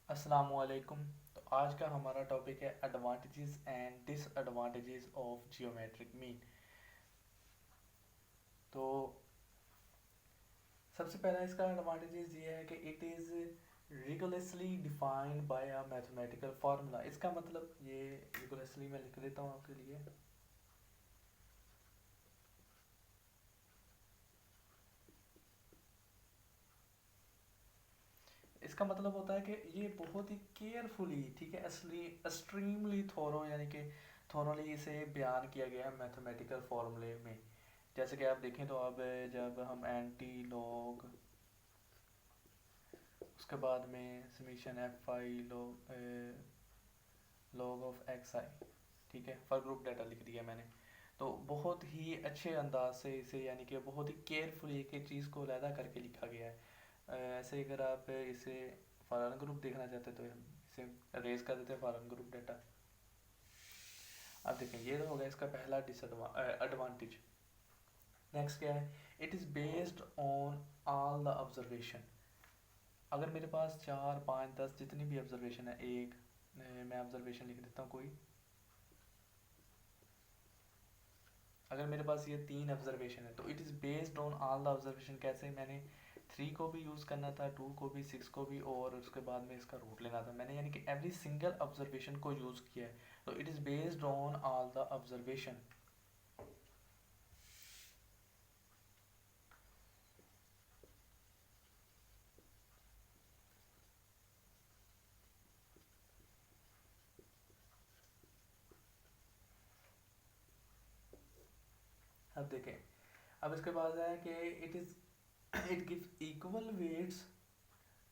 अस्सलामुअलैकुम। तो आज का हमारा टॉपिक है advantages and disadvantages of geometric mean. तो सबसे पहला इसका एडवांटेजेस ये है कि it is rigorously defined by a mathematical formula. इसका मतलब ये रिगोरसली मैं लिख देता हूँ आपके लिए। इसका मतलब होता है कि ये बहुत ही केयरफुली, ठीक है, असली एक्सट्रीमली थोरो, यानी कि थोरोली इसे बयान किया गया है मैथमेटिकल फार्मूले में। जैसे कि आप देखें तो अब जब हम एंटी लॉग, उसके बाद में summation f i log of x i, ठीक है, फॉर ग्रुप डाटा लिख दिया मैंने। तो बहुत ही अच्छे अंदाज से इसे, यानी कि बहुत ही केयरफुली एक एक चीज़ को अलहदा करके लिखा गया है। ऐसे अगर आप इसे फॉरेन ग्रुप देखना चाहते तो हम इसे रेज कर देते हैं फॉरेन ग्रुप डाटा। अब देखें, ये तो हो गया इसका पहला एडवांटेज। नेक्स्ट क्या है, it is based on all the observation. अगर मेरे पास 4 5 10 जितनी भी ऑब्जर्वेशन है, एक मैं ऑब्जर्वेशन लिख देता हूँ कोई। अगर मेरे पास ये 3 ऑब्जर्वेशन है तो it is based on all the observation. कैसे, मैंने 3 को भी यूज़ करना था, 2 को भी, 6 को भी, और उसके बाद में इसका रूट लेना था मैंने, यानी कि एवरी सिंगल ऑब्जर्वेशन को यूज़ किया है। तो it is based on all the observation. अब देखें, अब इसके बाद है कि it is it gives equal weights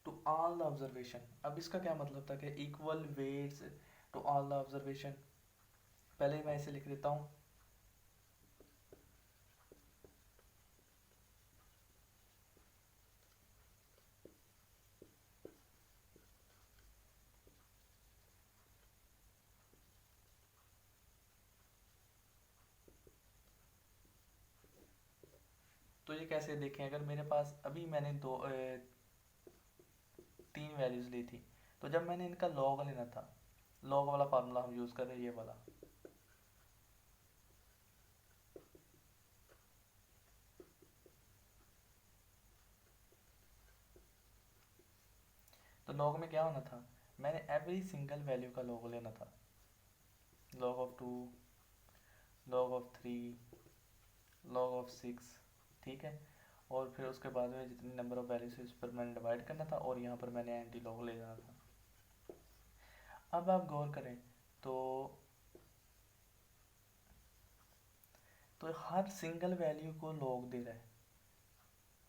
to all the observation. अब इसका क्या मतलब था कि equal weights to all the observation. पहले मैं इसे लिख देता हूँ। तो ये कैसे देखें, अगर मेरे पास अभी मैंने 3 वैल्यूज़ ली थी, तो जब मैंने इनका लॉग लेना था, लॉग वाला फार्मूला हम यूज़ कर रहे हैं, ये वाला। तो लॉग में क्या होना था, मैंने एवरी सिंगल वैल्यू का लॉग लेना था। Log of 2, log of 3, log of 6, ठीक है। और फिर उसके बाद में जितनी नंबर ऑफ वैल्यूज है उस पर मैंने डिवाइड करना था, और यहाँ पर मैंने एंटी लॉग ले जाना था। अब आप गौर करें तो हर सिंगल वैल्यू को लॉग दे रहा है।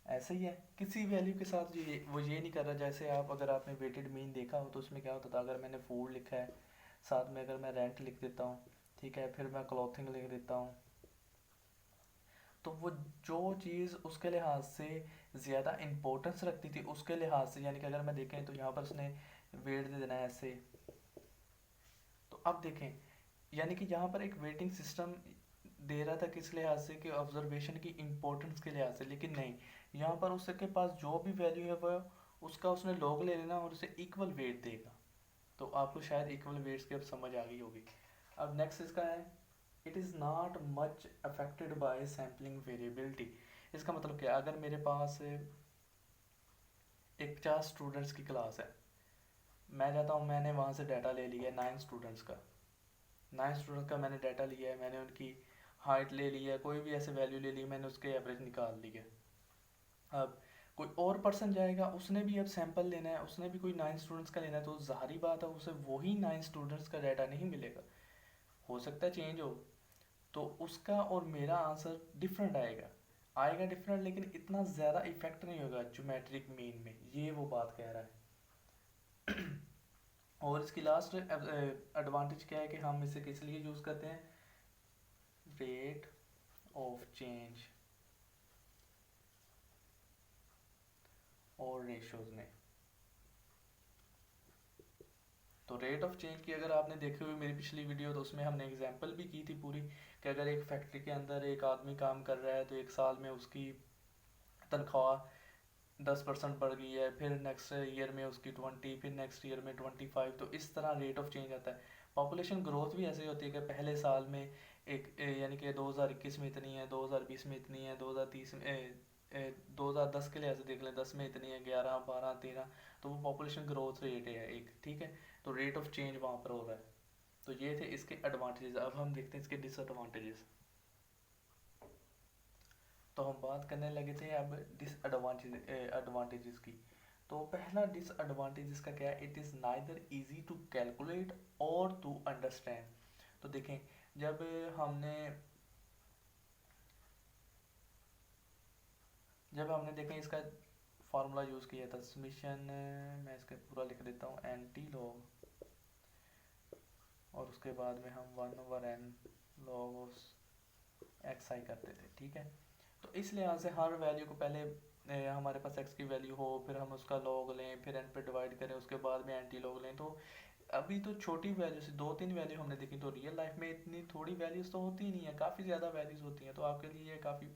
ऐसे ही है किसी वैल्यू के साथ, वो ये नहीं कर रहा। जैसे आप, अगर आपने वेटेड मीन देखा हो तो उसमें क्या होता था, अगर मैंने फूड लिखा है, साथ में अगर मैं रेंट लिख देता हूँ, ठीक है, फिर मैं क्लॉथिंग लिख देता हूँ, तो वो जो चीज़ उसके लिहाज से ज़्यादा इम्पोर्टेंस रखती थी, उसके लिहाज से, यानी कि अगर मैं देखें तो यहाँ पर उसने वेट दे देना है ऐसे। तो अब देखें, यानी कि यहाँ पर एक वेटिंग सिस्टम दे रहा था किस लिहाज से, कि ऑब्जर्वेशन की इम्पोर्टेंस के लिहाज से। लेकिन नहीं, यहाँ पर उसके पास जो भी वैल्यू है वो उसका उसने लॉग ले लेना और उसे इक्वल वेट देगा। तो आपको शायद इक्वल वेट्स की अब समझ आ गई होगी। अब नेक्स्ट इसका है, it is not much affected by sampling variability. इसका मतलब क्या है, अगर मेरे पास एक 50 स्टूडेंट्स की क्लास है, मैं चाहता हूँ, मैंने वहाँ से डाटा ले लिया है 9 स्टूडेंट्स का। 9 स्टूडेंट्स का मैंने डाटा लिया है, मैंने उनकी हाइट ले ली है, कोई भी ऐसे वैल्यू ले ली, मैंने उसके एवरेज निकाल ली है। अब कोई और पर्सन जाएगा, उसने भी अब सैंपल लेना है, उसने भी कोई 9 स्टूडेंट्स का लेना है, तो ज़ाहिरी बात है उसे वही 9 स्टूडेंट्स का डाटा नहीं मिलेगा। हो सकता है चेंज हो, तो उसका और मेरा आंसर डिफरेंट आएगा। आएगा डिफरेंट, लेकिन इतना ज़्यादा इफेक्ट नहीं होगा ज्योमेट्रिक मीन में, ये वो बात कह रहा है। और इसकी लास्ट एडवांटेज क्या है कि हम इसे किस लिए यूज़ करते हैं, रेट ऑफ चेंज और रेशोज़ में। तो रेट ऑफ चेंज की अगर आपने देखी हुई मेरी पिछली वीडियो, तो उसमें हमने एग्जांपल भी की थी पूरी, कि अगर एक फैक्ट्री के अंदर एक आदमी काम कर रहा है तो एक साल में उसकी तनख्वाह 10% बढ़ गई है, फिर नेक्स्ट ईयर में उसकी 20, फिर नेक्स्ट ईयर में 25, तो इस तरह रेट ऑफ चेंज आता है। पॉपुलेशन ग्रोथ भी ऐसे ही होती है कि पहले साल में एक यानी कि 2021 में इतनी है, 2020 में इतनी है, 2030 में 2010 के लिए ऐसे देख लें, 10 में इतनी है, 11, 12, 13, तो वो पॉपुलेशन ग्रोथ रेट है एक, ठीक है। तो रेट ऑफ चेंज वहाँ पर हो रहा है। तो ये थे इसके एडवांटेजेस। अब हम देखते हैं इसके डिसएडवांटेजेस। तो हम बात करने लगे थे अब एडवांटेजेस की। तो पहला डिसएडवांटेज इसका क्या है, it is neither easy to calculate और टू अंडरस्टैंड। तो देखें, जब हमने देखें इसका फार्मूला यूज़ किया था समीशन, मैं इसका पूरा लिख देता हूँ, एंटी लॉग, और उसके बाद में हम 1/n log एक्स आई करते थे, ठीक है। तो इस लिहाज से हर वैल्यू को पहले हमारे पास x की वैल्यू हो, फिर हम उसका लॉग लें, फिर n पे डिवाइड करें, उसके बाद में एंटी लॉग लें। तो अभी तो छोटी वैल्यू से 2-3 वैल्यू हमने देखी, तो रियल लाइफ में इतनी थोड़ी वैल्यूज़ तो होती ही नहीं है, काफ़ी ज़्यादा वैल्यूज़ होती हैं। तो आपके लिए ये काफ़ी,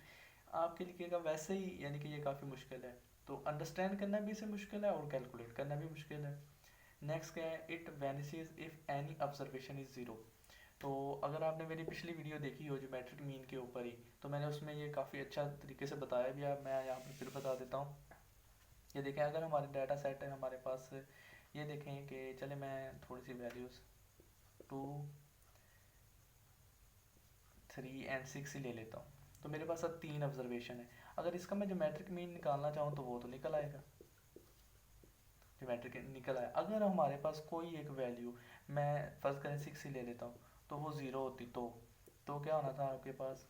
आपके लिए वैसे ही यानी कि ये काफ़ी मुश्किल है। तो अंडरस्टैंड करना भी इसे मुश्किल है और कैलकुलेट करना भी मुश्किल है। नेक्स्ट क्या है, it vanishes if any observation is zero. तो अगर आपने मेरी पिछली वीडियो देखी हो ज्योमेट्रिक मीन के ऊपर ही, तो मैंने उसमें ये काफ़ी अच्छा तरीके से बताया भी है, मैं यहाँ पर फिर बता देता हूँ। ये देखें, अगर हमारे डाटा सेट है हमारे पास, ये देखें कि चले मैं थोड़ी सी वैल्यूज़ 2, 3 एंड 6 ही ले लेता हूँ। तो मेरे पास अब 3 ऑब्जर्वेशन है। अगर इसका मैं ज्योमेट्रिक मीन निकालना चाहूँ तो वो तो निकल आएगा, ज्योमेट्रिक निकल आया। अगर हमारे पास कोई एक वैल्यू, मैं फर्ज करें 6 ही ले लेता हूँ, तो वो ज़ीरो होती, तो क्या होना था आपके पास,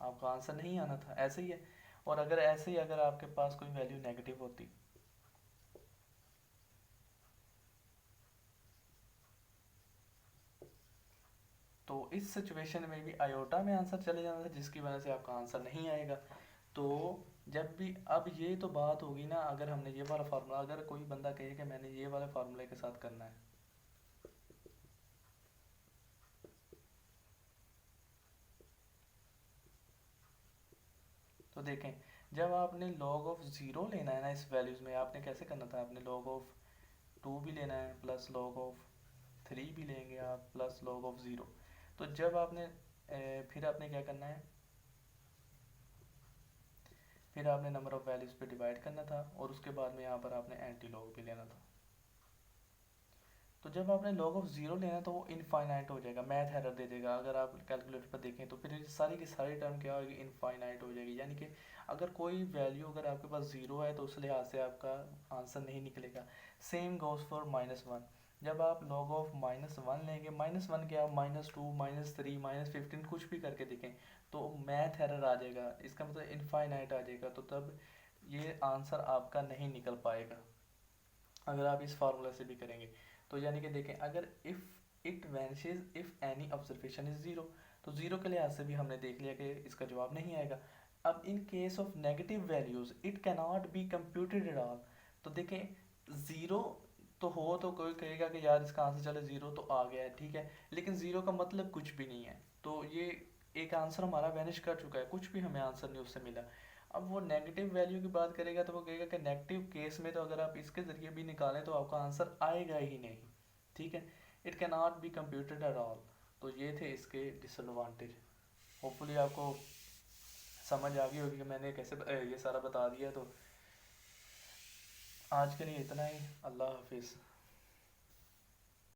आपका आंसर नहीं आना था, ऐसे ही है। और अगर ऐसे ही अगर आपके पास कोई वैल्यू नेगेटिव होती, तो इस सिचुएशन में भी आयोटा में आंसर चले जाना था, जिसकी वजह से आपका आंसर नहीं आएगा। तो जब भी, अब ये तो बात होगी ना, अगर हमने ये वाला फार्मूला, अगर कोई बंदा कहे कि मैंने ये वाले फार्मूले के साथ करना है, तो देखें, जब आपने लॉग ऑफ ज़ीरो लेना है ना इस वैल्यूज़ में, आपने कैसे करना था, आपने लॉग ऑफ 2 भी लेना है, प्लस लॉग ऑफ 3 भी लेंगे आप, प्लस लॉग ऑफ ज़ीरो। तो जब आपने फिर आपने क्या करना है, फिर आपने नंबर ऑफ़ वैल्यूज़ पे डिवाइड करना था, और उसके बाद में यहाँ पर आपने एंटी लॉग भी लेना था। तो जब आपने लॉग ऑफ ज़ीरो लेना तो वो इनफाइनाइट हो जाएगा, मैथ एरर दे देगा। अगर आप कैलकुलेटर पर देखें तो फिर सारी की सारी टर्म क्या होगी, इनफाइनाइट हो जाएगी। यानी कि अगर कोई वैल्यू अगर आपके पास ज़ीरो है तो उस लिहाज से आपका आंसर नहीं निकलेगा। Same goes for -1। जब आप लॉग ऑफ -1 लेंगे, -1 क्या, -2, -3, -15 कुछ भी करके देखें, तो मैथ एरर आ जाएगा, इसका मतलब इनफाइनाइट आ जाएगा। तो तब ये आंसर आपका नहीं निकल पाएगा अगर आप इस फार्मूला से भी करेंगे। तो यानी कि देखें, अगर if it vanishes if any observation is zero, तो ज़ीरो के लिहाज से भी हमने देख लिया कि इसका जवाब नहीं आएगा। अब in case of negative values it can not be computed at all. तो देखें, ज़ीरो तो हो तो कोई कहेगा कि यार इसका आंसर चले ज़ीरो तो आ गया है, ठीक है, लेकिन ज़ीरो का मतलब कुछ भी नहीं है। तो ये एक आंसर हमारा वैनिश कर चुका है, कुछ भी हमें आंसर नहीं उससे मिला। अब वो नेगेटिव वैल्यू की बात करेगा तो वो कहेगा कि नेगेटिव केस में तो अगर आप इसके ज़रिए भी निकालें तो आपका आंसर आएगा ही नहीं, ठीक है। It can not be computed at all. तो ये थे इसके डिसएडवांटेज। होपफुली आपको समझ आ गई होगी कि मैंने कैसे ये सारा बता दिया। तो आज के लिए इतना ही, अल्लाह हाफिज़।